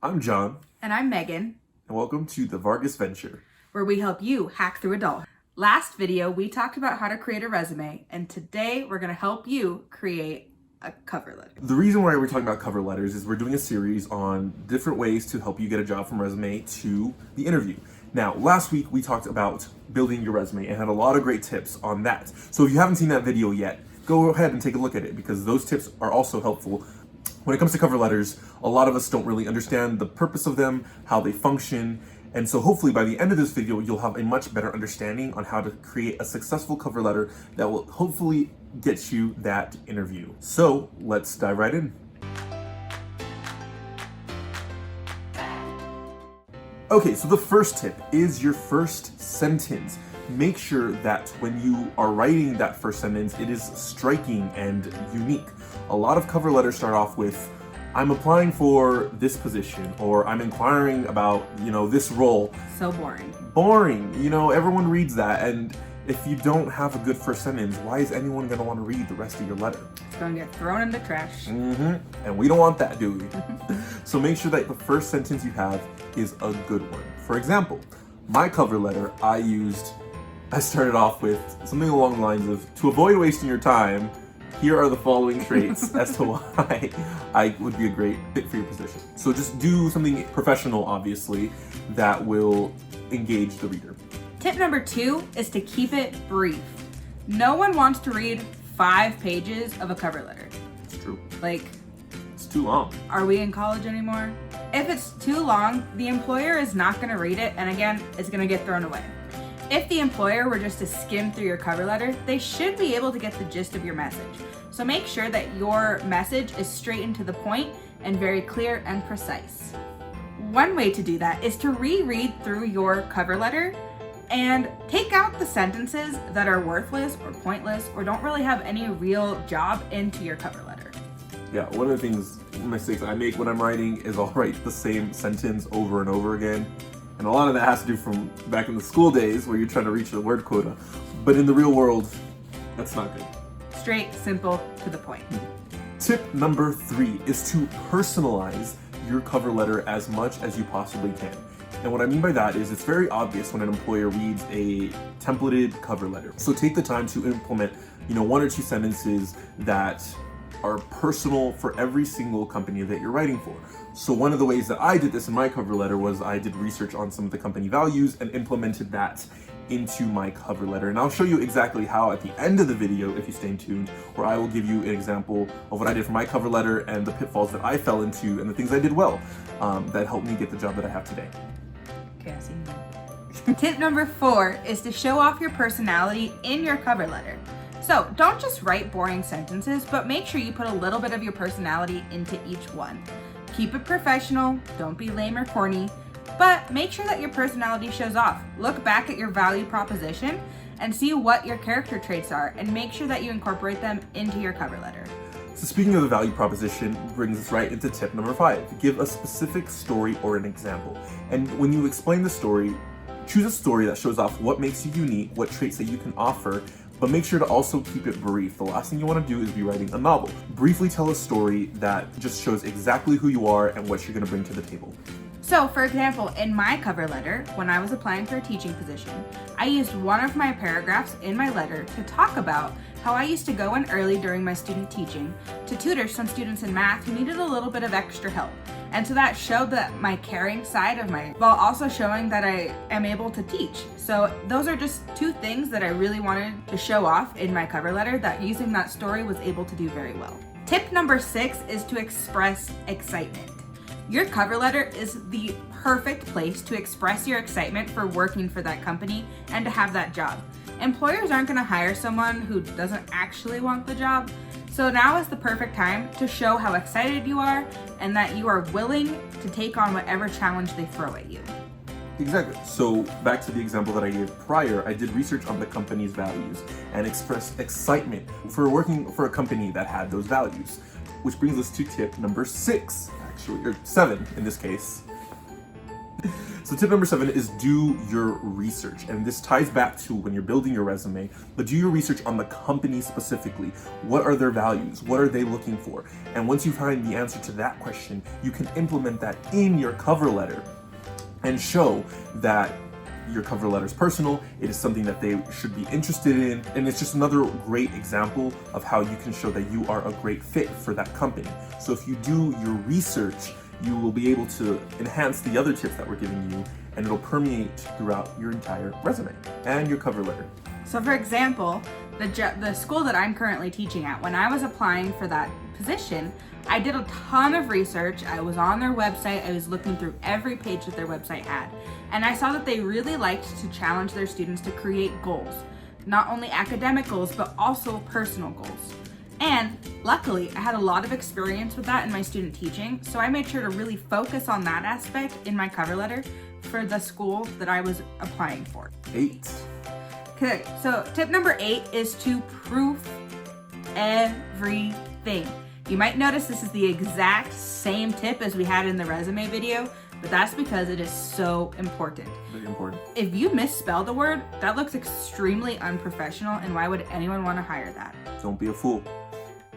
I'm John, And I'm Megan, and welcome to the Vargas Venture. where we help you hack through adulthood. Last video, we talked about how to create a resume, and today we're going to help you create a cover letter. The reason why we're talking about cover letters is we're doing a series on different ways to help you get a job from resume to the interview. Now, last week we talked about building your resume and had a lot of great tips on that. So if you haven't seen that video yet, go ahead and take a look at it because those tips are also helpful. When it comes to cover letters, a lot of us don't really understand the purpose of them, how they function, and so hopefully by the end of this video, you'll have a much better understanding on how to create a successful cover letter that will hopefully get you that interview. So let's dive right in. Okay, so the first tip is your first sentence. Make sure that when you are writing that first sentence, it is striking and unique. A lot of cover letters start off with, I'm applying for this position, or I'm inquiring about, this role. So boring. Boring. Everyone reads that, and if you don't have a good first sentence, why is anyone gonna want to read the rest of your letter? It's going to get thrown in the trash. And we don't want that, do we? So make sure that the first sentence you have is a good one. For example, my cover letter, I started off with something along the lines of, to avoid wasting your time, here are the following traits as to why I would be a great fit for your position. So just do something professional, obviously, that will engage the reader. Tip number 2 is to keep it brief. No one wants to read 5 pages of a cover letter. It's true. It's too long. Are we in college anymore? If it's too long, the employer is not going to read it, and again, it's going to get thrown away. If the employer were just to skim through your cover letter, they should be able to get the gist of your message. So make sure that your message is straight and to the point and very clear and precise. One way to do that is to reread through your cover letter and take out the sentences that are worthless or pointless or don't really have any real job into your cover letter. Yeah, one of the mistakes I make when I'm writing is I'll write the same sentence over and over again. And a lot of that has to do from back in the school days where you're trying to reach the word quota. But in the real world, that's not good. Straight, simple, to the point. Tip number 3 is to personalize your cover letter as much as you possibly can. And what I mean by that is it's very obvious when an employer reads a templated cover letter. So take the time to implement, 1 or 2 sentences that are personal for every single company that you're writing for. So one of the ways that I did this in my cover letter was I did research on some of the company values and implemented that into my cover letter. And I'll show you exactly how at the end of the video, if you stay tuned, where I will give you an example of what I did for my cover letter and the pitfalls that I fell into and the things I did well that helped me get the job that I have today. Okay, I see you. Tip number 4 is to show off your personality in your cover letter. So don't just write boring sentences, but make sure you put a little bit of your personality into each one. Keep it professional, don't be lame or corny, but make sure that your personality shows off. Look back at your value proposition and see what your character traits are and make sure that you incorporate them into your cover letter. So speaking of the value proposition brings us right into tip number 5. Give a specific story or an example. And when you explain the story, choose a story that shows off what makes you unique, what traits that you can offer, but make sure to also keep it brief. The last thing you want to do is be writing a novel. Briefly tell a story that just shows exactly who you are and what you're going to bring to the table. So, for example, in my cover letter, when I was applying for a teaching position, I used one of my paragraphs in my letter to talk about how I used to go in early during my student teaching to tutor some students in math who needed a little bit of extra help. And so that showed that my caring side of while also showing that I am able to teach. So those are just 2 things that I really wanted to show off in my cover letter that using that story was able to do very well. Tip number 6 is to express excitement. Your cover letter is the perfect place to express your excitement for working for that company and to have that job. Employers aren't going to hire someone who doesn't actually want the job. So now is the perfect time to show how excited you are and that you are willing to take on whatever challenge they throw at you. Exactly. So back to the example that I gave prior, I did research on the company's values and expressed excitement for working for a company that had those values. Which brings us to tip number 6, actually, or 7 in this case. So tip number 7 is do your research. And this ties back to when you're building your resume, but do your research on the company specifically. What are their values? What are they looking for? And once you find the answer to that question, you can implement that in your cover letter and show that your cover letter is personal, it is something that they should be interested in, and it's just another great example of how you can show that you are a great fit for that company. So if you do your research, you will be able to enhance the other tips that we're giving you, and it'll permeate throughout your entire resume and your cover letter. So for example, the school that I'm currently teaching at, when I was applying for that position, I did a ton of research. I was on their website. I was looking through every page that their website had. And I saw that they really liked to challenge their students to create goals. Not only academic goals, but also personal goals. And luckily, I had a lot of experience with that in my student teaching, so I made sure to really focus on that aspect in my cover letter for the school that I was applying for. 8. Okay, so tip number 8 is to proof everything. You might notice this is the exact same tip as we had in the resume video, but that's because it is so important. Very important. If you misspell the word, that looks extremely unprofessional, and why would anyone want to hire that? Don't be a fool.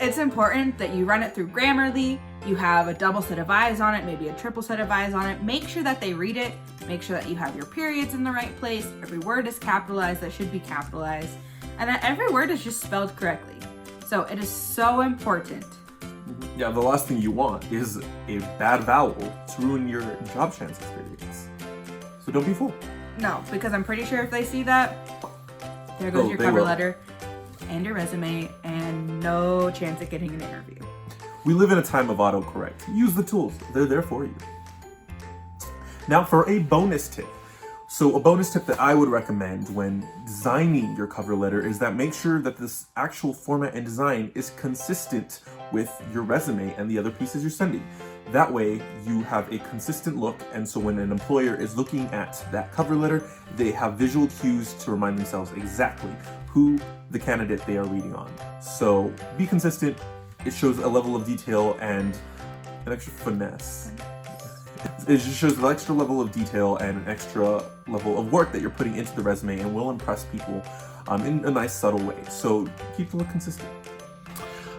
It's important that you run it through Grammarly, you have a double set of eyes on it, maybe a triple set of eyes on it. Make sure that they read it, make sure that you have your periods in the right place, every word is capitalized that should be capitalized, and that every word is just spelled correctly. So it is so important. Yeah, the last thing you want is a bad vowel to ruin your job chance experience. So don't be fooled. No, because I'm pretty sure if they see that, there goes your cover letter and your resume, and no chance at getting an interview. We live in a time of autocorrect. Use the tools. They're there for you. Now for a bonus tip. So a bonus tip that I would recommend when designing your cover letter is that make sure that this actual format and design is consistent with your resume and the other pieces you're sending. That way you have a consistent look, and so when an employer is looking at that cover letter, they have visual cues to remind themselves exactly who the candidate they are reading on. So be consistent. It shows a level of detail and an extra finesse. It just shows an extra level of detail and an extra level of work that you're putting into the resume, and will impress people in a nice, subtle way. So keep the look consistent.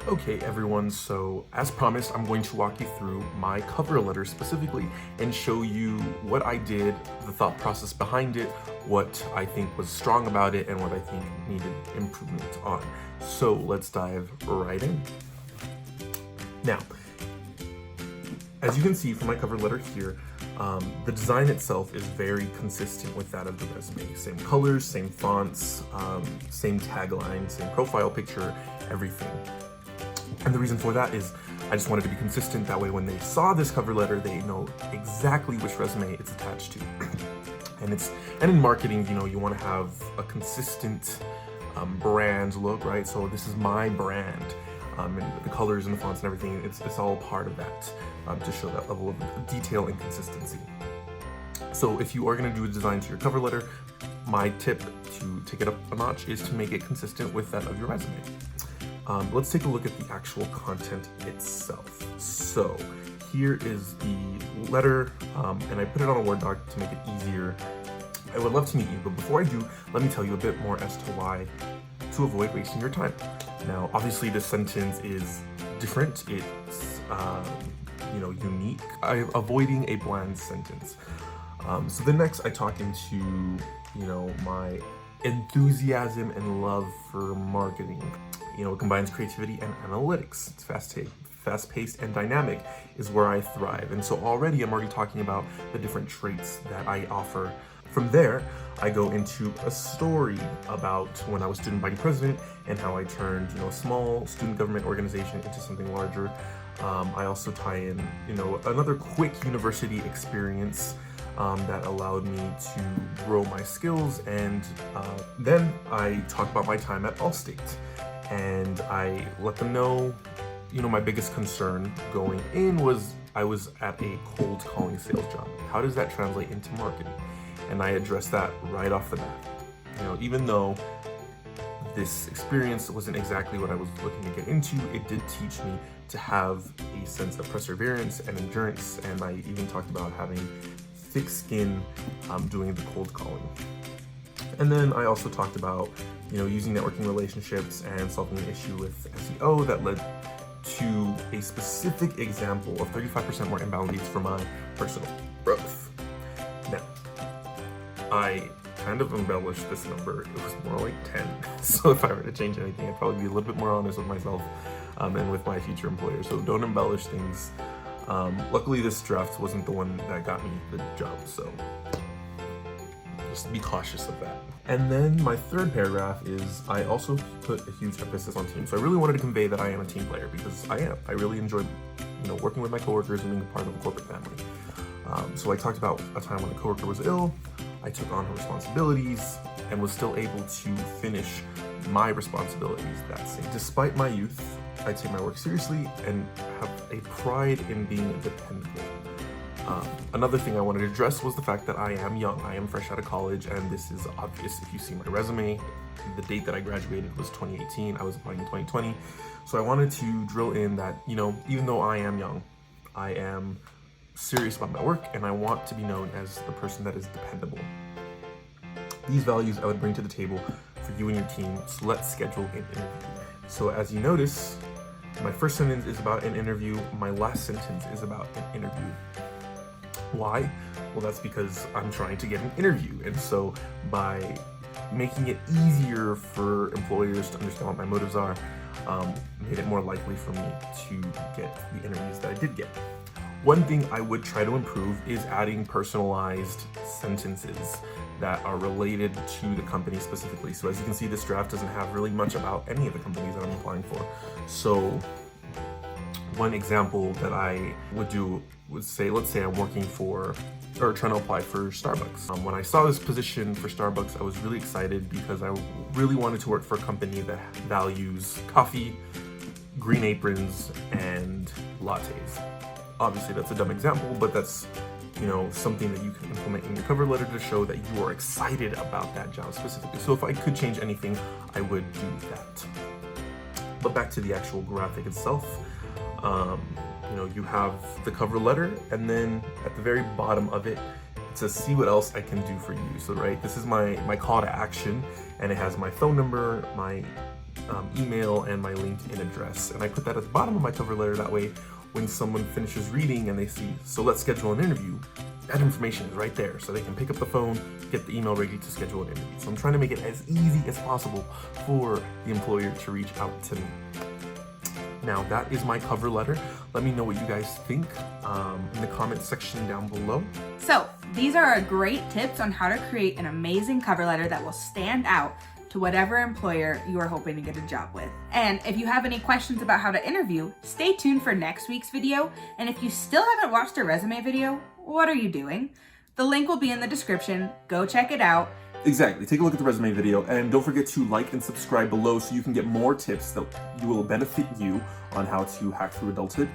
Okay, everyone, so as promised, I'm going to walk you through my cover letter specifically and show you what I did, the thought process behind it, what I think was strong about it, and what I think needed improvement on. So let's dive right in. Now, as you can see from my cover letter here, the design itself is very consistent with that of the resume. Same colors, same fonts, same tagline, same profile picture, everything. And the reason for that is I just wanted to be consistent. That way when they saw this cover letter, they know exactly which resume it's attached to. And in marketing, you know, you want to have a consistent brand look, right? So this is my brand. And the colors and the fonts and everything, it's all part of that to show that level of detail and consistency. So if you are going to do a design to your cover letter, my tip to take it up a notch is to make it consistent with that of your resume. Let's take a look at the actual content itself. So here is the letter, and I put it on a Word doc to make it easier. I would love to meet you, but before I do, let me tell you a bit more as to why, to avoid wasting your time. Now, obviously this sentence is different. It's, unique. I'm avoiding a bland sentence. So then next I talk into, my enthusiasm and love for marketing. It combines creativity and analytics. It's fast-paced and dynamic is where I thrive. And so already I'm already talking about the different traits that I offer. From there, I go into a story about when I was student body president and how I turned, a small student government organization into something larger. I also tie in, another quick university experience that allowed me to grow my skills. And then I talk about my time at Allstate. And I let them know, my biggest concern going in was I was at a cold calling sales job. How does that translate into marketing? And I addressed that right off the bat. Even though this experience wasn't exactly what I was looking to get into, it did teach me to have a sense of perseverance and endurance. And I even talked about having thick skin doing the cold calling. And then I also talked about, using networking relationships and solving an issue with SEO that led to a specific example of 35% more inbound leads for my personal growth. Now, I kind of embellished this number. It was more like 10. So if I were to change anything, I'd probably be a little bit more honest with myself and with my future employer. So don't embellish things. Luckily, this draft wasn't the one that got me the job, so just be cautious of that. And then my third paragraph is I also put a huge emphasis on team. So I really wanted to convey that I am a team player, because I am. I really enjoy, working with my coworkers and being a part of a corporate family. So I talked about a time when a coworker was ill. I took on her responsibilities and was still able to finish my responsibilities that same. Despite my youth, I take my work seriously and have a pride in being dependable. Another thing I wanted to address was the fact that I am young. I am fresh out of college, and this is obvious if you see my resume. The date that I graduated was 2018. I was applying in 2020. So I wanted to drill in that, even though I am young, I am serious about my work, and I want to be known as the person that is dependable. These values I would bring to the table for you and your team, so let's schedule an interview. So as you notice, my first sentence is about an interview, my last sentence is about an interview. Why? Well, that's because I'm trying to get an interview, and so by making it easier for employers to understand what my motives are, made it more likely for me to get the interviews that I did get. One thing I would try to improve is adding personalized sentences that are related to the company specifically. So as you can see, this draft doesn't have really much about any of the companies that I'm applying for. So one example that I would do would say, let's say I'm working for, or trying to apply for Starbucks. When I saw this position for Starbucks, I was really excited because I really wanted to work for a company that values coffee, green aprons, and lattes. Obviously, that's a dumb example, but that's, something that you can implement in your cover letter to show that you are excited about that job specifically. So if I could change anything, I would do that. But back to the actual graphic itself. You have the cover letter, and then at the very bottom of it, it says, see what else I can do for you. So, right, this is my call to action, and it has my phone number, my email, and my LinkedIn address. And I put that at the bottom of my cover letter. That way, when someone finishes reading and they see, so let's schedule an interview, that information is right there. So they can pick up the phone, get the email ready to schedule an interview. So I'm trying to make it as easy as possible for the employer to reach out to me. Now, that is my cover letter. Let me know what you guys think in the comment section down below. So these are great tips on how to create an amazing cover letter that will stand out to whatever employer you are hoping to get a job with. And if you have any questions about how to interview, stay tuned for next week's video. And if you still haven't watched a resume video, what are you doing? The link will be in the description. Go check it out. Exactly. Take a look at the resume video, and don't forget to like and subscribe below so you can get more tips that will benefit you on how to hack through adulthood.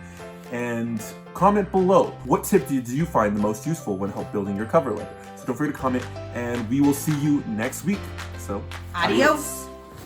And comment below, what tip did you find the most useful when help building your cover letter? So don't forget to comment, and we will see you next week. So Adios.